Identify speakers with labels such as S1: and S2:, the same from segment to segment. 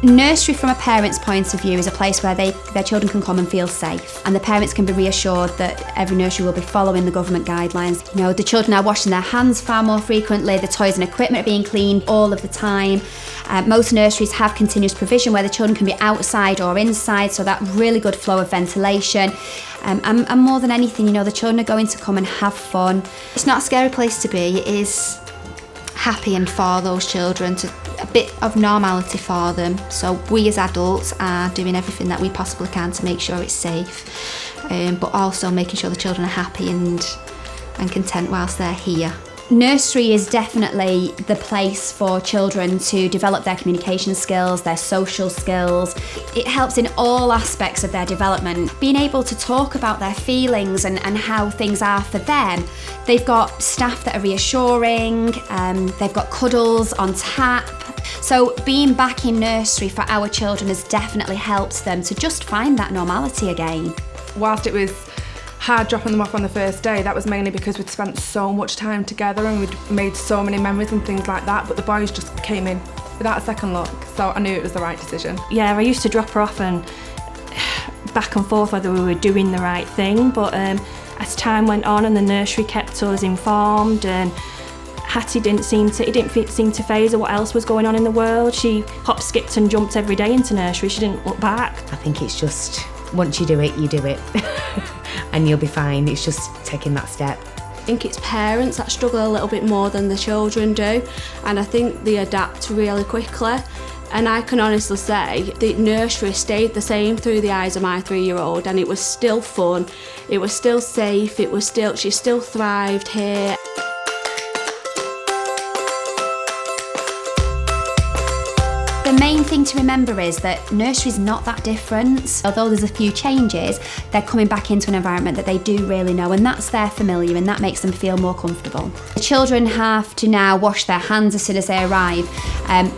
S1: Nursery, from a parent's point of view, is a place where their children can come and feel safe, and the parents can be reassured that every nursery will be following the government guidelines. You know, the children are washing their hands far more frequently, the toys and equipment are being cleaned all of the time. Most nurseries have continuous provision where the children can be outside or inside, so that really good flow of ventilation. And more than anything, you know, the children are going to come and have fun. It's not a scary place to be, it is happy and for those children, to a bit of normality for them. So we as adults are doing everything that we possibly can to make sure it's safe, but also making sure the children are happy and content whilst they're here. Nursery is definitely the place for children to develop their communication skills, their social skills. It helps in all aspects of their development. Being able to talk about their feelings and how things are for them. They've got staff that are reassuring, they've got cuddles on tap. So being back in nursery for our children has definitely helped them to just find that normality again.
S2: Whilst it was hard dropping them off on the first day, that was mainly because we'd spent so much time together and we'd made so many memories and things like that, but the boys just came in without a second look, so I knew it was the right decision.
S3: Yeah, I used to drop her off and back and forth whether we were doing the right thing, but as time went on and the nursery kept us informed, and Hattie didn't seem to faze her what else was going on in the world. She hopped, skipped and jumped every day into nursery. She didn't look back.
S4: I think it's just, once you do it, you do it. And you'll be fine. It's just taking that step.
S5: I think it's parents that struggle a little bit more than the children do, and I think they adapt really quickly. And I can honestly say the nursery stayed the same through the eyes of my 3-year-old, and it was still fun, it was still safe, she still thrived here.
S1: The main thing to remember is that nursery's not that different. Although there's a few changes, they're coming back into an environment that they do really know, and that's their familiar, and that makes them feel more comfortable. The children have to now wash their hands as soon as they arrive,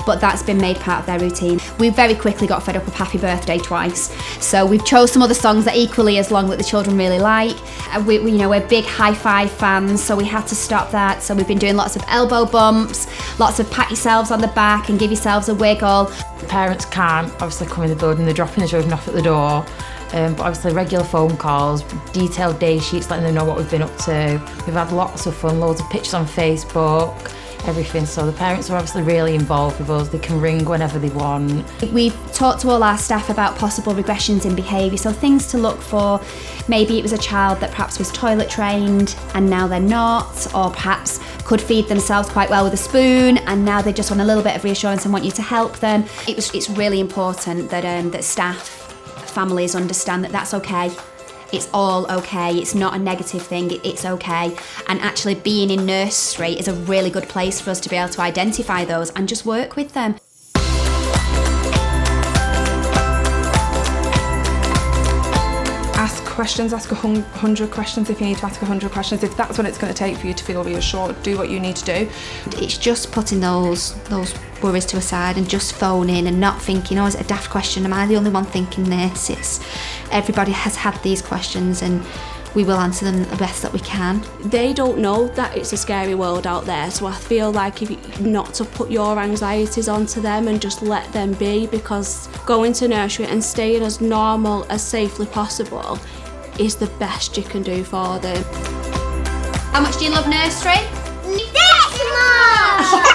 S1: but that's been made part of their routine. We very quickly got fed up with Happy Birthday twice, so we've chose some other songs that are equally as long that the children really like. We're big high five fans, so we had to stop that. So we've been doing lots of elbow bumps, lots of pat yourselves on the back and give yourselves a wiggle.
S6: The parents can't obviously come in the building, they're dropping the children off at the door, but obviously regular phone calls, detailed day sheets letting them know what we've been up to. We've had lots of fun, loads of pictures on Facebook, everything, so the parents are obviously really involved with us. They can ring whenever they want.
S1: We've talked to all our staff about possible regressions in behaviour, so things to look for. Maybe it was a child that perhaps was toilet trained and now they're not, or perhaps could feed themselves quite well with a spoon and now they just want a little bit of reassurance and want you to help them. It's really important that staff, families understand that that's okay. It's all okay, it's not a negative thing, it's okay. And actually being in nursery is a really good place for us to be able to identify those and just work with them.
S2: Ask questions, ask 100 questions if you need to ask 100 questions. If that's what it's going to take for you to feel reassured, do what you need to do.
S1: It's just putting those worries to a side and just phoning and not thinking, oh, is it a daft question? Am I the only one thinking this? Everybody has had these questions and we will answer them the best that we can.
S5: They don't know that it's a scary world out there, so I feel like not to put your anxieties onto them and just let them be, because going to nursery and staying as normal as safely possible is the best you can do for them.
S1: How much do you love nursery?
S7: This much!